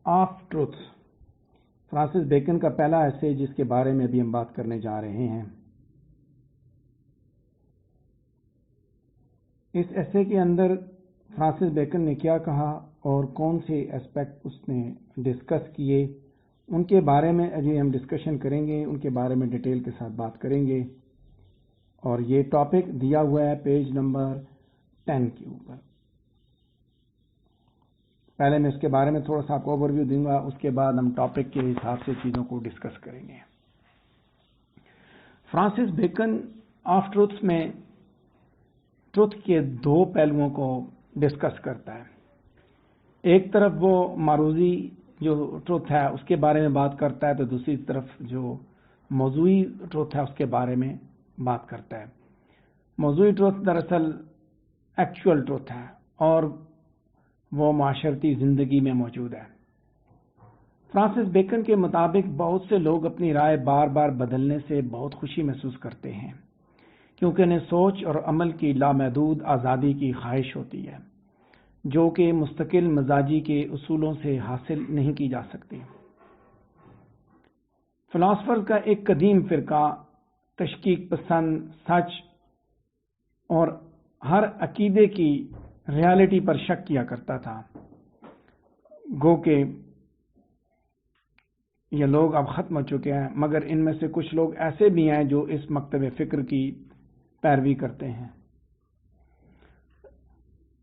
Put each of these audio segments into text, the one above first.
Of truth, Francis bacon کا پہلا ایسے جس کے بارے میں بھی ہم بات کرنے جا رہے ہیں۔ اس ایسے کے اندر فرانسس بیکن نے کیا کہا اور کون سے اسپیکٹ اس نے ڈسکس کیے، ان کے بارے میں ابھی ہم ڈسکشن کریں گے، ان کے بارے میں ڈیٹیل کے ساتھ بات کریں گے۔ اور یہ ٹاپک دیا ہوا ہے پیج نمبر 10 کے اوپر۔ پہلے میں اس کے بارے میں تھوڑا سا آپ کو اوور ویو دوں گا، اس کے بعد ہم ٹاپک کے حساب سے چیزوں کو ڈسکس کریں گے۔ فرانسس بیکن آف ٹروتھ میں ٹروتھ کے دو پہلوؤں کو ڈسکس کرتا ہے۔ ایک طرف وہ معروضی جو ٹروتھ ہے اس کے بارے میں بات کرتا ہے، تو دوسری طرف جو موضوعی ٹروتھ ہے اس کے بارے میں بات کرتا ہے۔ موضوعی ٹروتھ دراصل ایکچوئل ٹروتھ ہے اور وہ معاشرتی زندگی میں موجود ہے۔ فرانسس بیکن کے مطابق بہت سے لوگ اپنی رائے بار بار بدلنے سے بہت خوشی محسوس کرتے ہیں، کیونکہ انہیں سوچ اور عمل کی لامحدود آزادی کی خواہش ہوتی ہے، جو کہ مستقل مزاجی کے اصولوں سے حاصل نہیں کی جا سکتی۔ فلاسفر کا ایک قدیم فرقہ تشکیک پسند سچ اور ہر عقیدے کی ریالٹی پر شک کیا کرتا تھا۔ گو کہ یہ لوگ اب ختم ہو چکے ہیں، مگر ان میں سے کچھ لوگ ایسے بھی ہیں جو اس مکتب فکر کی پیروی کرتے ہیں۔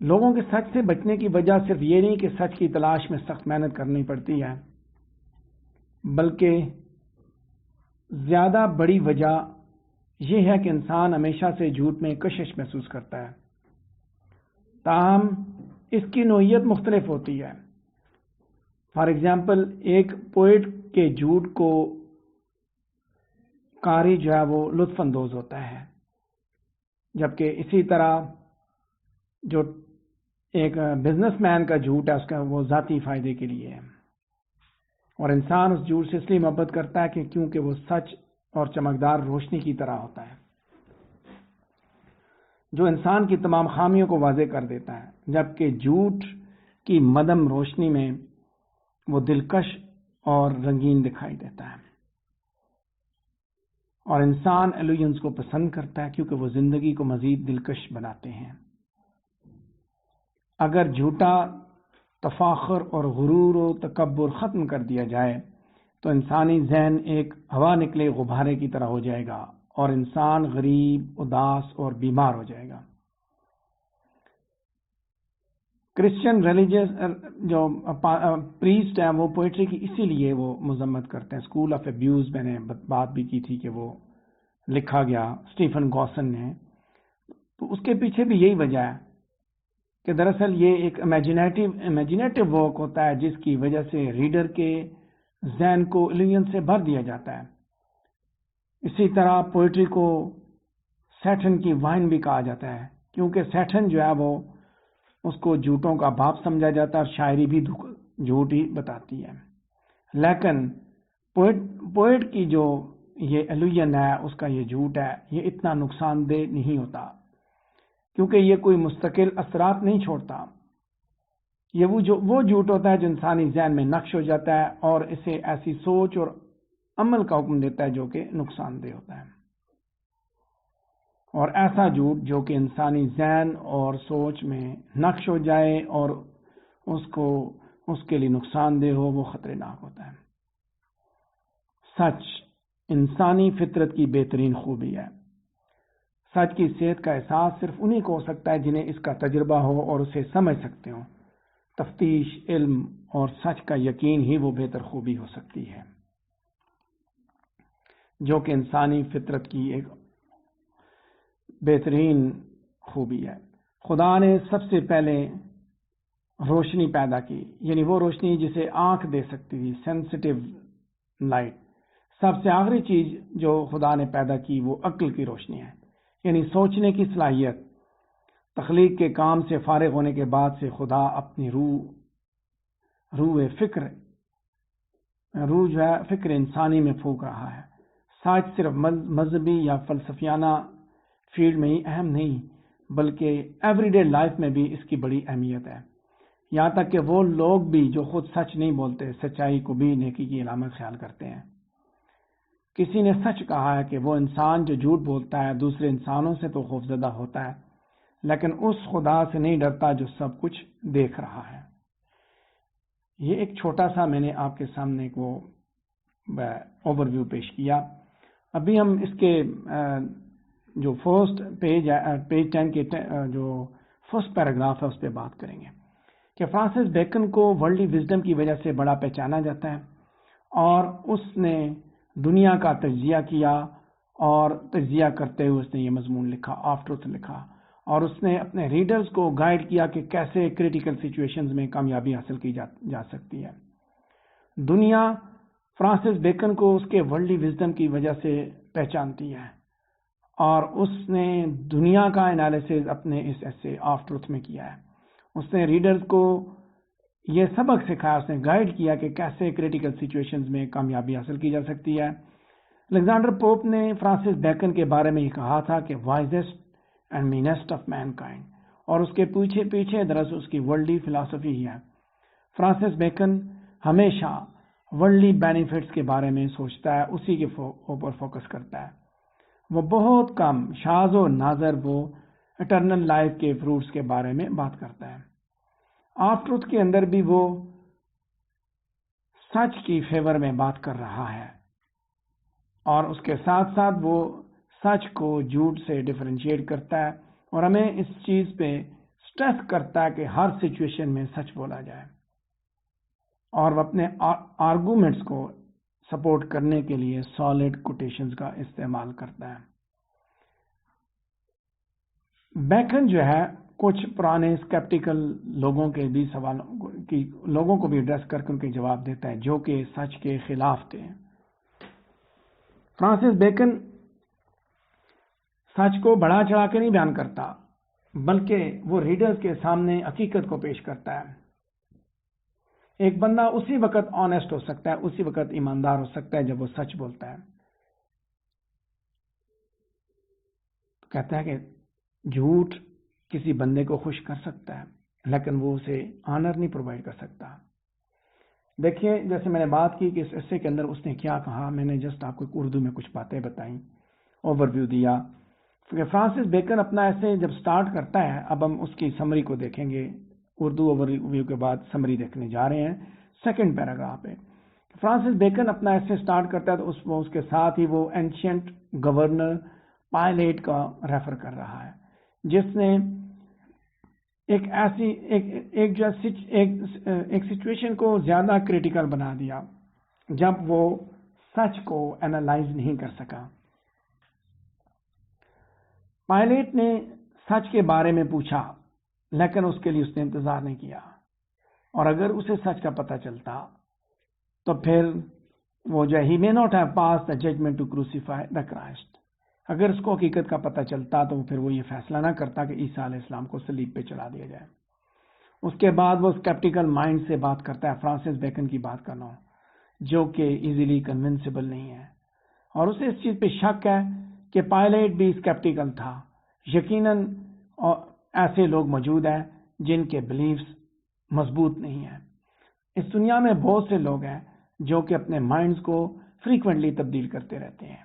لوگوں کے سچ سے بچنے کی وجہ صرف یہ نہیں کہ سچ کی تلاش میں سخت محنت کرنی پڑتی ہے، بلکہ زیادہ بڑی وجہ یہ ہے کہ انسان ہمیشہ سے جھوٹ میں کشش محسوس کرتا ہے۔ تاہم اس کی نوعیت مختلف ہوتی ہے۔ فار ایگزامپل، ایک پوئٹ کے جھوٹ کو قاری جو ہے وہ لطف اندوز ہوتا ہے، جبکہ اسی طرح جو ایک بزنس مین کا جھوٹ ہے اس کا وہ ذاتی فائدے کے لیے ہے، اور انسان اس جھوٹ سے اس لیے محبت کرتا ہے کہ کیونکہ وہ سچ اور چمکدار روشنی کی طرح ہوتا ہے، جو انسان کی تمام خامیوں کو واضح کر دیتا ہے، جبکہ جھوٹ کی مدھم روشنی میں وہ دلکش اور رنگین دکھائی دیتا ہے۔ اور انسان ایلیوژنز کو پسند کرتا ہے کیونکہ وہ زندگی کو مزید دلکش بناتے ہیں۔ اگر جھوٹا تفاخر اور غرور و تکبر ختم کر دیا جائے تو انسانی ذہن ایک ہوا نکلے غبارے کی طرح ہو جائے گا اور انسان غریب، اداس اور بیمار ہو جائے گا۔ کرسچن ریلیجس جو پریسٹ ہیں وہ پوئٹری کی اسی لیے وہ مذمت کرتے ہیں۔ اسکول آف ابیوز میں نے بات بھی کی تھی کہ وہ لکھا گیا اسٹیفن گوسن نے، تو اس کے پیچھے بھی یہی وجہ ہے کہ دراصل یہ ایک امیجنیٹو ورک ہوتا ہے جس کی وجہ سے ریڈر کے ذہن کو ایلیوژن سے بھر دیا جاتا ہے۔ اسی طرح پوئٹری کو سیٹن کی وائن بھی کہا جاتا ہے، کیونکہ سیٹن جو ہے وہ اس کو جھوٹوں کا باپ سمجھا جاتا ہے اور شاعری بھی جھوٹ ہی بتاتی ہے۔ لیکن پوئٹ کی جو یہ ایلیوژن ہے، اس کا یہ جھوٹ ہے، یہ اتنا نقصان دہ نہیں ہوتا کیونکہ یہ کوئی مستقل اثرات نہیں چھوڑتا۔ یہ وہ جھوٹ ہوتا ہے جو انسانی ذہن میں نقش ہو جاتا ہے اور اسے ایسی سوچ اور عمل کا حکم دیتا ہے جو کہ نقصان دہ ہوتا ہے۔ اور ایسا جھوٹ جو کہ انسانی ذہن اور سوچ میں نقش ہو جائے اور اس کے لیے نقصان دہ ہو، وہ خطرناک ہوتا ہے۔ سچ انسانی فطرت کی بہترین خوبی ہے۔ سچ کی صحت کا احساس صرف انہی کو ہو سکتا ہے جنہیں اس کا تجربہ ہو اور اسے سمجھ سکتے ہوں۔ تفتیش، علم اور سچ کا یقین ہی وہ بہتر خوبی ہو سکتی ہے جو کہ انسانی فطرت کی ایک بہترین خوبی ہے۔ خدا نے سب سے پہلے روشنی پیدا کی، یعنی وہ روشنی جسے آنکھ دے سکتی تھی، سینسٹیو لائٹ۔ سب سے آخری چیز جو خدا نے پیدا کی وہ عقل کی روشنی ہے، یعنی سوچنے کی صلاحیت۔ تخلیق کے کام سے فارغ ہونے کے بعد سے خدا اپنی روح جو ہے فکر انسانی میں پھونک رہا ہے۔ سچ صرف مذہبی یا فلسفیانہ فیلڈ میں ہی اہم نہیں، بلکہ ایوری ڈے لائف میں بھی اس کی بڑی اہمیت ہے۔ یہاں تک کہ وہ لوگ بھی جو خود سچ نہیں بولتے سچائی کو بھی نیکی کی علامت خیال کرتے ہیں۔ کسی نے سچ کہا ہے کہ وہ انسان جو جھوٹ بولتا ہے دوسرے انسانوں سے تو خوفزدہ ہوتا ہے لیکن اس خدا سے نہیں ڈرتا جو سب کچھ دیکھ رہا ہے۔ یہ ایک چھوٹا سا میں نے آپ کے سامنے کو اوور ویو پیش کیا۔ ابھی ہم اس کے جو فرسٹ پیج 10 کے جو فرسٹ پیراگراف ہے اس پہ بات کریں گے کہ فرانسس بیکن کو ورلڈلی وزڈم کی وجہ سے بڑا پہچانا جاتا ہے، اور اس نے دنیا کا تجزیہ کیا، اور تجزیہ کرتے ہوئے اس نے یہ مضمون لکھا، آف ٹروتھ لکھا، اور اس نے اپنے ریڈرز کو گائیڈ کیا کہ کیسے کریٹیکل سچویشنز میں کامیابی حاصل کی جا سکتی ہے۔ دنیا فرانسس بیکن کو اس کے ورلڈلی وزڈم کی وجہ سے پہچانتی ہے، اور اس نے دنیا کا انالیسز اپنے اس ایسے آف ٹروتھ میں کیا ہے۔ اس نے ریڈرز کو یہ سبق سکھایا، اس نے گائیڈ کیا کہ کیسے کریٹیکل سچویشنز میں کامیابی حاصل کی جا سکتی ہے۔ الیگزینڈر پوپ نے فرانسس بیکن کے بارے میں یہ کہا تھا کہ وائزسٹ اینڈ مینسٹ آف مین کائنڈ، اور اس کے پیچھے دراصل اس کی ورلڈلی فلسفی ہی ہے۔ فرانسس بیکن ہمیشہ ورلڈلی بینیفٹس کے بارے میں سوچتا ہے، اسی کے اوپر فوکس کرتا ہے۔ وہ بہت کم شاذ و نادر وہ اٹرنل لائف کے فروٹس کے بارے میں بات کرتا ہے۔ آف ٹروتھ کے اندر بھی وہ سچ کی فیور میں بات کر رہا ہے، اور اس کے ساتھ ساتھ وہ سچ کو جھوٹ سے ڈیفرینشیٹ کرتا ہے، اور ہمیں اس چیز پہ سٹریس کرتا ہے کہ ہر سچویشن میں سچ بولا جائے، اور وہ اپنے آرگومنٹس کو سپورٹ کرنے کے لیے سالڈ کوٹیشنز کا استعمال کرتا ہے۔ بیکن جو ہے کچھ پرانے سکیپٹیکل لوگوں کے بھی سوالوں کی لوگوں کو بھی ایڈریس کر کے ان کے جواب دیتا ہے جو کہ سچ کے خلاف تھے۔ فرانسس بیکن سچ کو بڑھا چڑھا کے نہیں بیان کرتا، بلکہ وہ ریڈرز کے سامنے حقیقت کو پیش کرتا ہے۔ ایک بندہ اسی وقت آنیسٹ ہو سکتا ہے، اسی وقت ایماندار ہو سکتا ہے جب وہ سچ بولتا ہے۔ کہتا ہے کہ جھوٹ کسی بندے کو خوش کر سکتا ہے لیکن وہ اسے آنر نہیں پرووائڈ کر سکتا۔ دیکھیے جیسے میں نے بات کی کہ اس ایسے کے اندر اس نے کیا کہا، میں نے جسٹ آپ کو اردو میں کچھ باتیں بتائیں، اوور ویو دیا۔ فرانسس بیکن اپنا ایسے جب سٹارٹ کرتا ہے، اب ہم اس کی سمری کو دیکھیں گے، اردو اوور ویو کے بعد سمری دیکھنے جا رہے ہیں۔ سیکنڈ پیراگراف پہ فرانسس بیکن اپنا ایسے سٹارٹ کرتا ہے تو اس کے ساتھ ہی وہ اینشینٹ گورنر پائلیٹ کا ریفر کر رہا ہے، جس نے ایک سچویشن کو زیادہ کریٹیکل بنا دیا جب وہ سچ کو اینالائز نہیں کر سکا۔ پائلیٹ نے سچ کے بارے میں پوچھا لیکن اس کے لیے اس نے انتظار نہیں کیا، اور اگر اسے سچ کا پتہ چلتا تو پھر وہ جو ہی may not have passed the judgment to crucify the Christ، اگر اس کو حقیقت کا پتہ چلتا تو پھر وہ یہ فیصلہ نہ کرتا کہ عیسیٰ علیہ السلام کو صلیب پہ چڑھا دیا جائے۔ اس کے بعد وہ اسکیپٹیکل مائنڈ سے بات کرتا ہے، فرانسس بیکن کی بات کرنا جو کہ ایزیلی کنونسیبل نہیں ہے، اور اسے اس چیز پہ شک ہے کہ پائلیٹ بھی اسکیپٹیکل تھا۔ یقیناً ایسے لوگ موجود ہیں جن کے بلیفز مضبوط نہیں ہیں۔ اس دنیا میں بہت سے لوگ ہیں جو کہ اپنے مائنڈز کو فریکوینٹلی تبدیل کرتے رہتے ہیں،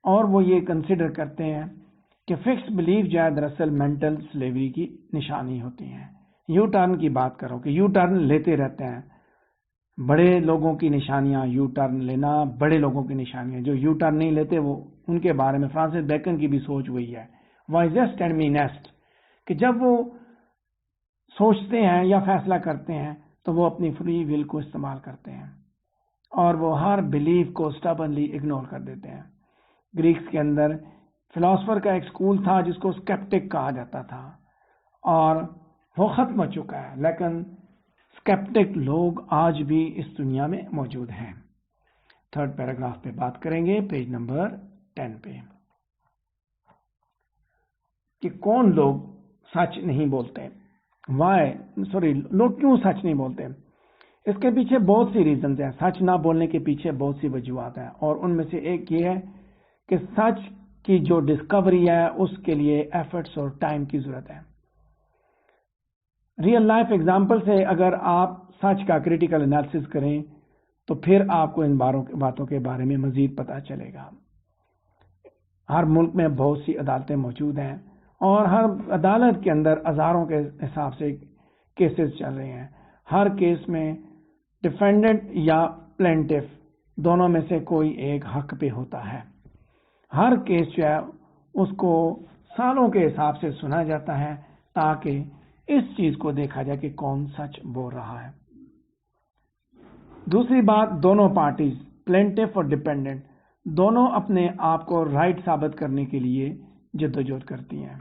اور وہ یہ کنسیڈر کرتے ہیں کہ فکس بلیف جو ہے دراصل مینٹل سلیوری کی نشانی ہوتی ہیں۔ یو ٹرن کی بات کرو کہ یو ٹرن لیتے رہتے ہیں، بڑے لوگوں کی نشانیاں، یو ٹرن لینا بڑے لوگوں کی نشانیاں، جو یو ٹرن نہیں لیتے وہ ان کے بارے میں فرانسس بیکن کی بھی سوچ وہی ہے، وائزسٹ اینڈ مینسٹ، کہ جب وہ سوچتے ہیں یا فیصلہ کرتے ہیں تو وہ اپنی فری ول کو استعمال کرتے ہیں، اور وہ ہر بلیف کو سٹبنلی اگنور کر دیتے ہیں۔ گریکس کے اندر فلاسفر کا ایک سکول تھا جس کو سکیپٹک کہا جاتا تھا، اور وہ ختم ہو چکا ہے، لیکن سکیپٹک لوگ آج بھی اس دنیا میں موجود ہیں۔ تھرڈ پیراگراف پہ بات کریں گے، پیج نمبر 10 پہ، کہ کون لوگ سچ نہیں بولتے، لوگ کیوں سچ نہیں بولتے۔ اس کے پیچھے بہت سی ریزنز ہیں، سچ نہ بولنے کے پیچھے بہت سی وجوہات ہیں، اور ان میں سے ایک یہ ہے کہ سچ کی جو ڈسکوری ہے اس کے لیے ایفرٹس اور ٹائم کی ضرورت ہے۔ ریئل لائف ایگزامپل سے اگر آپ سچ کا کریٹیکل انالیسس کریں تو پھر آپ کو ان باتوں کے بارے میں مزید پتہ چلے گا. ہر ملک میں بہت سی عدالتیں موجود ہیں اور ہر عدالت کے اندر ہزاروں کے حساب سے کیسز چل رہے ہیں. ہر کیس میں ڈیفینڈنٹ یا پلینٹف دونوں میں سے کوئی ایک حق پہ ہوتا ہے. ہر کیس جو ہے اس کو سالوں کے حساب سے سنا جاتا ہے تاکہ اس چیز کو دیکھا جائے کہ کون سچ بول رہا ہے. دوسری بات، دونوں پارٹیز پلینٹف اور ڈیپینڈنٹ دونوں اپنے آپ کو رائٹ ثابت کرنے کے لیے جدوجہد کرتی ہیں.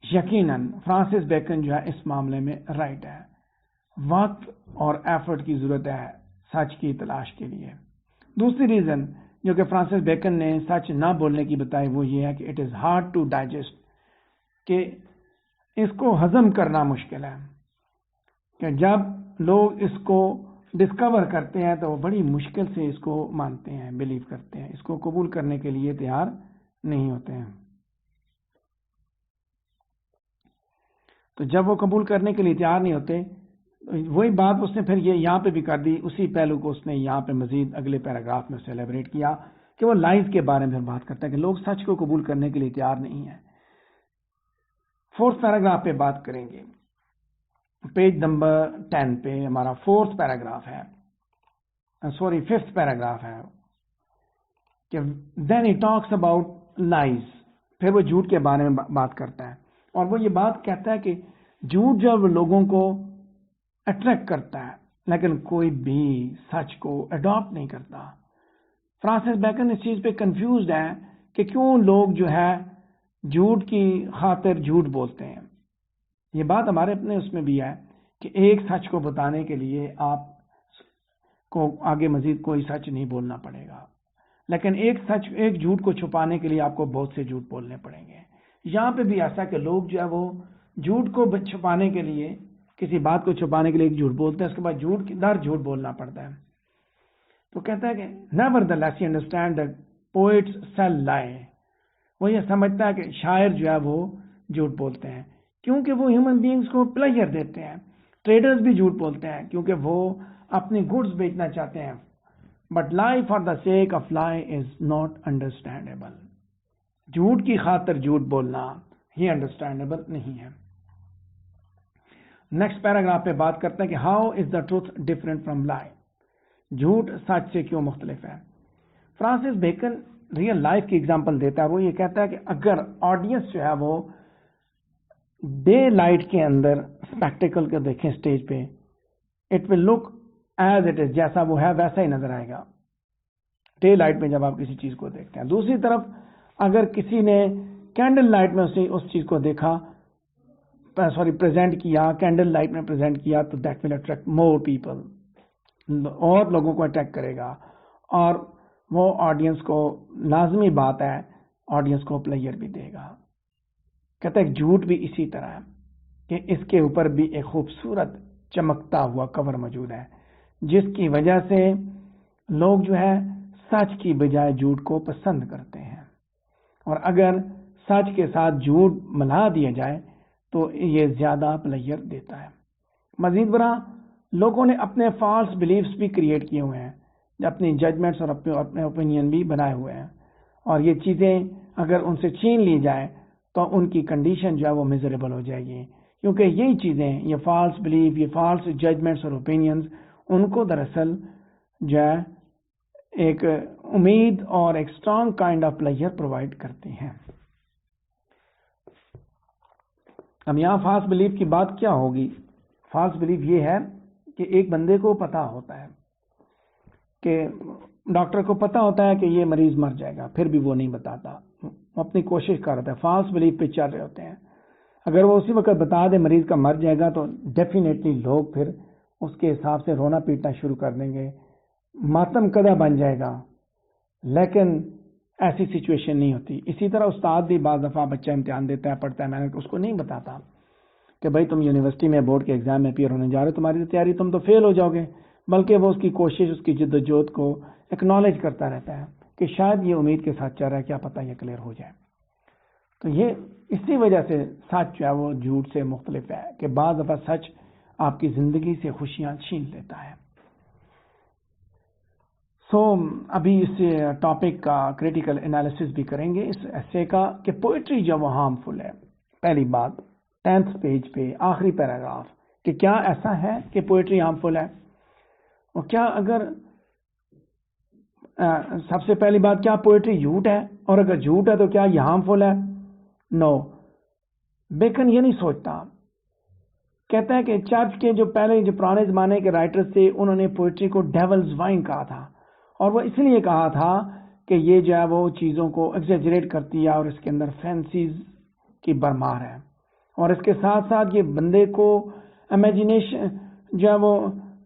یقیناً فرانسس بیکن جو ہے اس معاملے میں رائٹ ہے. وقت اور ایفرٹ کی ضرورت ہے سچ کی تلاش کے لیے. دوسری ریزن جو کہ فرانسس بیکن نے سچ نہ بولنے کی بتائی وہ یہ ہے کہ it is hard to digest, کہ اس کو ہضم کرنا مشکل ہے. کہ جب لوگ اس کو ڈسکور کرتے ہیں تو وہ بڑی مشکل سے اس کو مانتے ہیں، بلیو کرتے ہیں، اس کو قبول کرنے کے لیے تیار نہیں ہوتے ہیں. تو جب وہ قبول کرنے کے لیے تیار نہیں ہوتے، وہی بات اس نے پھر یہ یہاں پہ بھی کر دی. اسی پہلو کو اس نے یہاں پہ مزید اگلے پیراگراف میں سیلیبریٹ کیا کہ وہ لائز کے بارے میں بات کرتا ہے کہ لوگ سچ کو قبول کرنے کے لیے تیار نہیں ہیں. 4th پیراگراف پہ بات کریں گے. پیج نمبر 10 پہ ہمارا 4th پیراگراف ہے، 5th پیراگراف ہے کہ دین ہی ٹاکس اباؤٹ لائز. پھر وہ جھوٹ کے بارے میں بات کرتا ہے اور وہ یہ بات کہتا ہے کہ جھوٹ جب لوگوں کو اٹریکٹ کرتا ہے لیکن کوئی بھی سچ کو اڈاپٹ نہیں کرتا. فرانسس بیکن اس چیز پہ کنفیوزڈ ہے کہ کیوں لوگ جو ہے جھوٹ کی خاطر جھوٹ بولتے ہیں. یہ بات ہمارے اپنے اس میں بھی ہے کہ ایک سچ کو بتانے کے لیے آپ کو آگے مزید کوئی سچ نہیں بولنا پڑے گا، لیکن ایک جھوٹ کو چھپانے کے لیے آپ کو بہت سے جھوٹ بولنے پڑیں گے. یہاں پہ بھی ایسا کہ لوگ جو ہے وہ جھوٹ کو چھپانے کے لیے، کسی بات کو چھپانے کے لیے ایک جھوٹ بولتے ہیں، اس کے بعد جھوٹ بولنا پڑتا ہے. تو کہتا ہے کہ nevertheless you understand that poets sell lie. وہ یہ سمجھتا ہے کہ شاعر جو ہے وہ جھوٹ بولتے ہیں کیونکہ وہ ہیومن بینگز کو پلیجر دیتے ہیں. ٹریڈرز بھی جھوٹ بولتے ہیں کیونکہ وہ اپنی گڈز بیچنا چاہتے ہیں. بٹ لائی فار دا سیک آف لائی از ناٹ انڈرسٹینڈیبل. جھوٹ کی خاطر جھوٹ بولنا یہ انڈرسٹینڈیبل نہیں ہے. نیکسٹ پیراگراف پہ بات کرتے ہیں کہ how is the truth different from لائی. جھوٹ سچ سے کیوں مختلف ہے. فرانسس بیکن ریئل لائف کی ایگزامپل دیتا ہے. وہ یہ کہتا ہے کہ اگر آڈینس جو ہے وہ ڈے لائٹ کے اندر اسپیکٹیکل کو دیکھیں اسٹیج پہ، it will look as it is, جیسا وہ ہے ویسا ہی نظر آئے گا ڈے لائٹ میں جب آپ کسی چیز کو دیکھتے ہیں. دوسری طرف اگر کسی نے کینڈل لائٹ میں اس چیز کو دیکھا، پریزنٹ کیا، کینڈل لائٹ میں پریزنٹ کیا، تو that will attract more people, اور لوگوں کو اٹریکٹ کرے گا اور وہ آڈینس کو، لازمی بات ہے، آڈینس کو پلیئر بھی دے گا. کہتا ہے جھوٹ بھی اسی طرح ہے کہ اس کے اوپر بھی ایک خوبصورت چمکتا ہوا کور موجود ہے جس کی وجہ سے لوگ جو ہے سچ کی بجائے جھوٹ کو پسند کرتے ہیں، اور اگر سچ کے ساتھ جھوٹ ملا دیا جائے تو یہ زیادہ پلیئر دیتا ہے. مزید برآں لوگوں نے اپنے فالس بلیفز بھی کریٹ کیے ہوئے ہیں، اپنی ججمنٹس اور اپنے اوپینین بھی بنائے ہوئے ہیں، اور یہ چیزیں اگر ان سے چھین لی جائے تو ان کی کنڈیشن جو ہے وہ میزریبل ہو جائے گی. کیونکہ یہی چیزیں، یہ فالس بلیف، یہ فالس ججمنٹس اور اوپینینز، ان کو دراصل جو ہے ایک امید اور ایک strong kind of player provide کرتی ہیں. اب یہاں فالس بلیف کی بات کیا ہوگی؟ فالس بلیف یہ ہے کہ ایک بندے کو پتا ہوتا ہے کہ ڈاکٹر کو پتا ہوتا ہے کہ یہ مریض مر جائے گا، پھر بھی وہ نہیں بتاتا، وہ اپنی کوشش کر رہا ہے، فالس بلیف پہ چل رہے ہوتے ہیں. اگر وہ اسی وقت بتا دے مریض کا مر جائے گا تو ڈیفینیٹلی لوگ پھر اس کے حساب سے رونا پیٹنا شروع کر دیں گے، ماتم کدہ بن جائے گا. لیکن ایسی سچویشن نہیں ہوتی. اسی طرح استاد بھی بعض دفعہ بچہ امتحان دیتا ہے، پڑھتا ہے، میں نے اس کو نہیں بتاتا کہ بھائی تم یونیورسٹی میں بورڈ کے ایگزام میں اپیئر ہونے جا رہے ہو، تمہاری تیاری، تم تو فیل ہو جاؤ گے، بلکہ وہ اس کی کوشش، اس کی جد و جہد کو ایکنالج کرتا رہتا ہے کہ شاید یہ امید کے ساتھ چل رہا ہے، کیا پتہ یہ کلیئر ہو جائے. تو یہ اسی وجہ سے سچ جو ہے وہ جھوٹ سے مختلف ہے کہ بعض دفعہ سچ آپ کی زندگی سے خوشیاں چھین لیتا ہے. ابھی اس ٹاپک کا کریٹیکل انالیسس بھی کریں گے اس ایسے کا کہ پوئٹری جو وہ ہارمفل ہے. پہلی بات 10th پیج پہ آخری پیراگراف کہ کیا ایسا ہے کہ پوئٹری ہارمفل ہے، اور کیا اگر سب سے پہلی بات کیا پوئٹری جھوٹ ہے، اور اگر جھوٹ ہے تو کیا یہ ہارمفل ہے؟ نو. بیکن یہ نہیں سوچتا. کہتا ہے کہ چرچ کے جو پرانے زمانے کے رائٹرز تھے انہوں نے پوئٹری کو ڈیولز وائن کہا تھا، اور وہ اس لیے کہا تھا کہ یہ جو ہے وہ چیزوں کو ایگزیجریٹ کرتی ہے اور اس کے اندر فینسیز کی برمار ہے، اور اس کے ساتھ ساتھ یہ بندے کو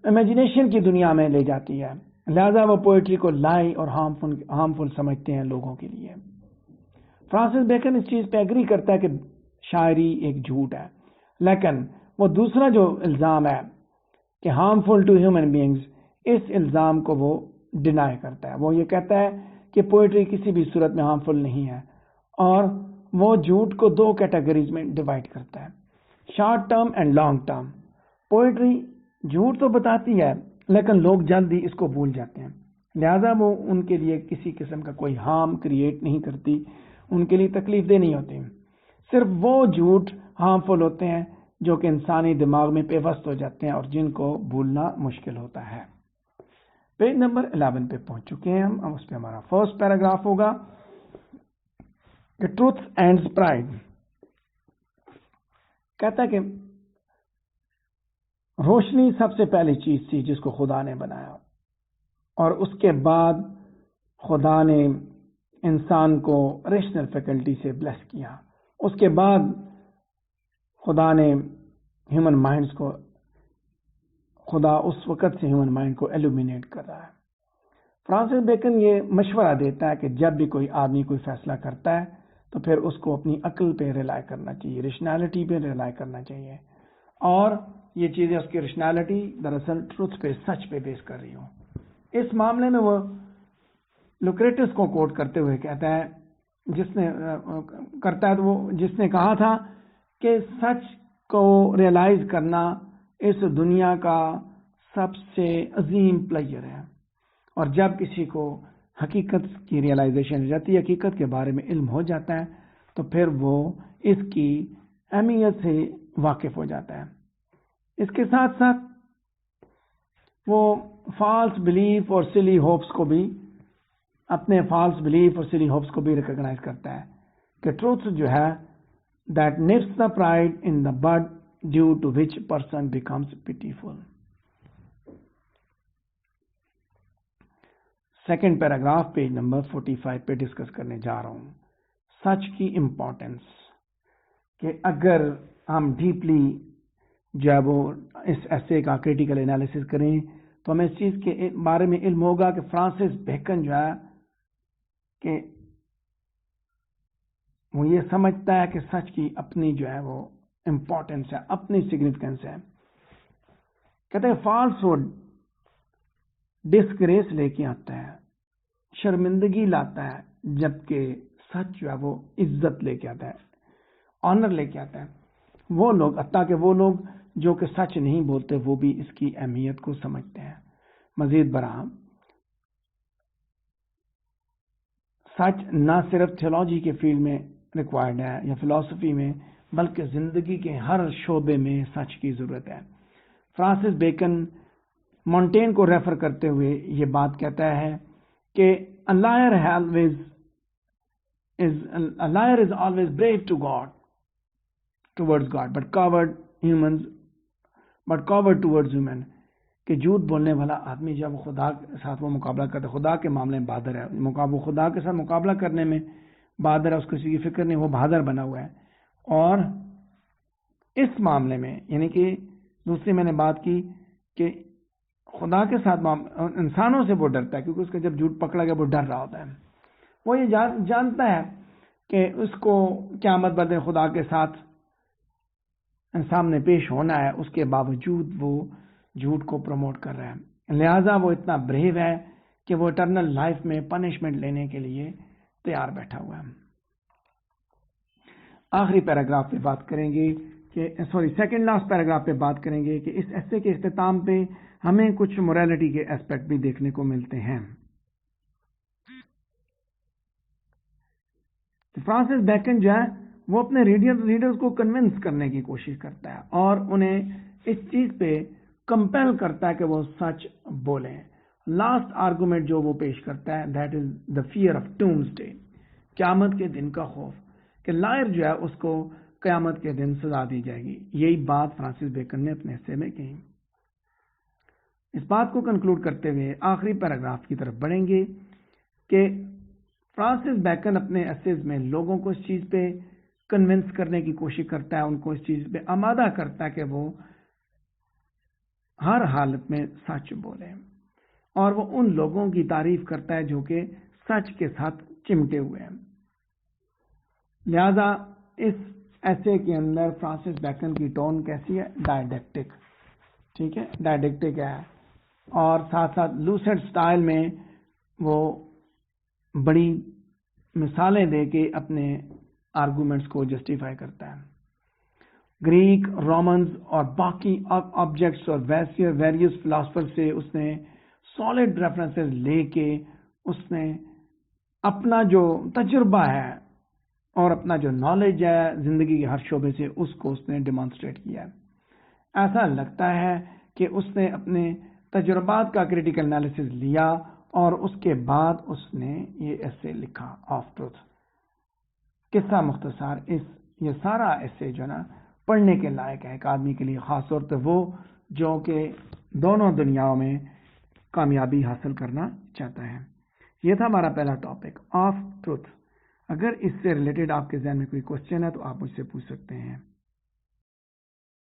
امیجنیشن کی دنیا میں لے جاتی ہے. لہذا وہ پوئٹری کو لائی اور ہارمفل سمجھتے ہیں لوگوں کے لیے. فرانسس بیکن اس چیز پہ ایگری کرتا ہے کہ شاعری ایک جھوٹ ہے، لیکن وہ دوسرا جو الزام ہے کہ ہارمفل ٹو ہیومن بینگز، اس الزام کو وہ ڈینائی کرتا ہے. وہ یہ کہتا ہے کہ پوئٹری کسی بھی صورت میں ہارمفل نہیں ہے، اور وہ جھوٹ کو 2 کیٹیگریز میں ڈیوائڈ کرتا ہے، short term and long term. Poetry جھوٹ تو بتاتی ہے لیکن لوگ جلدی اس کو بھول جاتے ہیں، لہذا وہ ان کے لیے کسی قسم کا کوئی ہارم کریٹ نہیں کرتی، ان کے لیے تکلیف دہ نہیں ہوتی. صرف وہ جھوٹ ہارمفل ہوتے ہیں جو کہ انسانی دماغ میں پیوست ہو جاتے ہیں اور جن کو بھولنا مشکل ہوتا ہے. پیج نمبر 11 پہ پہنچ چکے ہیں ہم. اس پہ ہمارا فرسٹ پیراگراف ہوگا کہ ٹروتھ اینڈز پرائڈ. کہتا ہے کہ روشنی سب سے پہلی چیز تھی جس کو خدا نے بنایا، اور اس کے بعد خدا نے انسان کو ریشنل فیکلٹی سے بلیس کیا. اس کے بعد خدا نے ہیومن مائنڈز کو، خدا اس وقت سے ہیومن مائنڈ کو ایلومینیٹ کر رہا ہے. فرانسس بیکن یہ مشورہ دیتا ہے کہ جب بھی کوئی آدمی کوئی فیصلہ کرتا ہے تو پھر اس کو اپنی عقل پہ ریلائی کرنا چاہیے، ریشنالٹی پہ ریلائی کرنا چاہیے، اور یہ چیزیں اس کی ریشنالٹی دراصل ٹروتھ پہ، سچ پہ بیس کر رہی ہوں. اس معاملے میں وہ لوکریٹس کو کوٹ کرتے ہوئے کہتا ہے جس نے کہا تھا کہ سچ کو ریئلائز کرنا اس دنیا کا سب سے عظیم پلیئر ہے، اور جب کسی کو حقیقت کی ریئلائزیشن جاتی ہے، حقیقت کے بارے میں علم ہو جاتا ہے، تو پھر وہ اس کی اہمیت سے واقف ہو جاتا ہے. اس کے ساتھ ساتھ وہ فالس بلیف اور سلی ہوپس کو بھی، اپنے فالس بلیف اور سلی ہوپس کو بھی ریکگنائز کرتا ہے کہ ٹروتھ جو ہے that nips the pride in the bud due to which person becomes pitiful. Second paragraph page number 45 پہ ڈسکس کرنے جا رہا ہوں سچ کی امپورٹنس، کہ اگر ہم ڈیپلی جو ہے وہ اس ایسے کا کریٹیکل انالیسس کریں تو ہمیں اس چیز کے بارے میں علم ہوگا کہ فرانسس بیکن جو ہے کہ وہ یہ سمجھتا ہے کہ سچ کی اپنی جو ہے وہ امپورٹنس ہے، اپنی سگنیفیکنس ہے. کہتے ہیں فالس ہوڈ ڈسگریس لے کے آتا ہے، شرمندگی لاتا ہے، جبکہ سچ جو ہے وہ عزت لے کے آتا ہے، آنر لے کے آتا ہے. وہ لوگ، حتیٰ کہ وہ لوگ جو کہ سچ نہیں بولتے، وہ بھی اس کی اہمیت کو سمجھتے ہیں. مزید برآں سچ نہ صرف تھیولوجی کے فیلڈ میں ریکوائرڈ ہے یا فلسفی میں، بلکہ زندگی کے ہر شعبے میں سچ کی ضرورت ہے. فرانسس بیکن مونٹین کو ریفر کرتے ہوئے یہ بات کہتا ہے کہ a liar is always brave towards God but coward towards human. کہ جھوٹ بولنے والا آدمی جب خدا کے ساتھ وہ مقابلہ کرتا ہے، خدا کے معاملے میں بہادر ہے، وہ خدا کے ساتھ مقابلہ کرنے میں بہادر ہے، اس کو کسی کی فکر نہیں، وہ بہادر بنا ہوا ہے. اور اس معاملے میں یعنی کہ دوسری میں نے بات کی کہ خدا کے ساتھ انسانوں سے وہ ڈرتا ہے، کیونکہ اس کا جب جھوٹ پکڑا گیا وہ ڈر رہا ہوتا ہے. وہ یہ جانتا ہے کہ اس کو قیامت بدل خدا کے ساتھ سامنے پیش ہونا ہے، اس کے باوجود وہ جھوٹ کو پروموٹ کر رہا ہے. لہذا وہ اتنا بریو ہے کہ وہ اٹرنل لائف میں پنشمنٹ لینے کے لیے تیار بیٹھا ہوا ہے. آخری پیراگراف پہ بات کریں گے کہ سیکنڈ لاسٹ پیراگراف پہ بات کریں گے کہ اس ایسے کے اختتام پہ ہمیں کچھ موریلٹی کے اسپیکٹ بھی دیکھنے کو ملتے ہیں. فرانسس بیکن جو ہے وہ اپنے ریڈرز کو کنونس کرنے کی کوشش کرتا ہے اور انہیں اس چیز پہ کمپیل کرتا ہے کہ وہ سچ بولیں. لاسٹ آرگومنٹ جو وہ پیش کرتا ہے that is the fear of doomsday, قیامت کے دن کا خوف، کہ لائر جو ہے اس کو قیامت کے دن سزا دی جائے گی. یہی بات فرانسس بیکن نے اپنے حصے میں کہی. اس بات کو کنکلوڈ کرتے ہوئے آخری پیراگراف کی طرف بڑھیں گے کہ فرانسس بیکن اپنے ایسیز میں لوگوں کو اس چیز پہ کنونس کرنے کی کوشش کرتا ہے، ان کو اس چیز پہ آمادہ کرتا ہے کہ وہ ہر حالت میں سچ بولیں، اور وہ ان لوگوں کی تعریف کرتا ہے جو کہ سچ کے ساتھ چمٹے ہوئے ہیں. لہذا اس ایسے کے اندر فرانسس بیکن کی ٹون کیسی ہے؟ ڈائیڈیکٹک. ٹھیک ہے، ڈائیڈیکٹک ہے، اور ساتھ ساتھ لوسڈ سٹائل میں وہ بڑی مثالیں دے کے اپنے آرگومنٹس کو جسٹیفائی کرتا ہے. گریک، رومنز اور باقی آبجیکٹس اور ویریس فلاسفر سے اس نے سالڈ ریفرنسز لے کے اس نے اپنا جو تجربہ ہے اور اپنا جو نالج ہے زندگی کے ہر شعبے سے اس کو اس نے ڈیمانسٹریٹ کیا ہے. ایسا لگتا ہے کہ اس نے اپنے تجربات کا کریٹیکل انالیسس لیا اور اس کے بعد اس نے یہ ایسے لکھا آف ٹروتھ. قصہ مختصر یہ سارا ایسے جو نا پڑھنے کے لائق ہے ایک آدمی کے لیے، خاص طور پہ وہ جو کہ دونوں دنیاؤں میں کامیابی حاصل کرنا چاہتا ہے. یہ تھا ہمارا پہلا ٹاپک، آف ٹروتھ. اگر اس سے ریلیٹڈ آپ کے ذہن میں کوئی کوشچن ہے تو آپ مجھ سے پوچھ سکتے ہیں.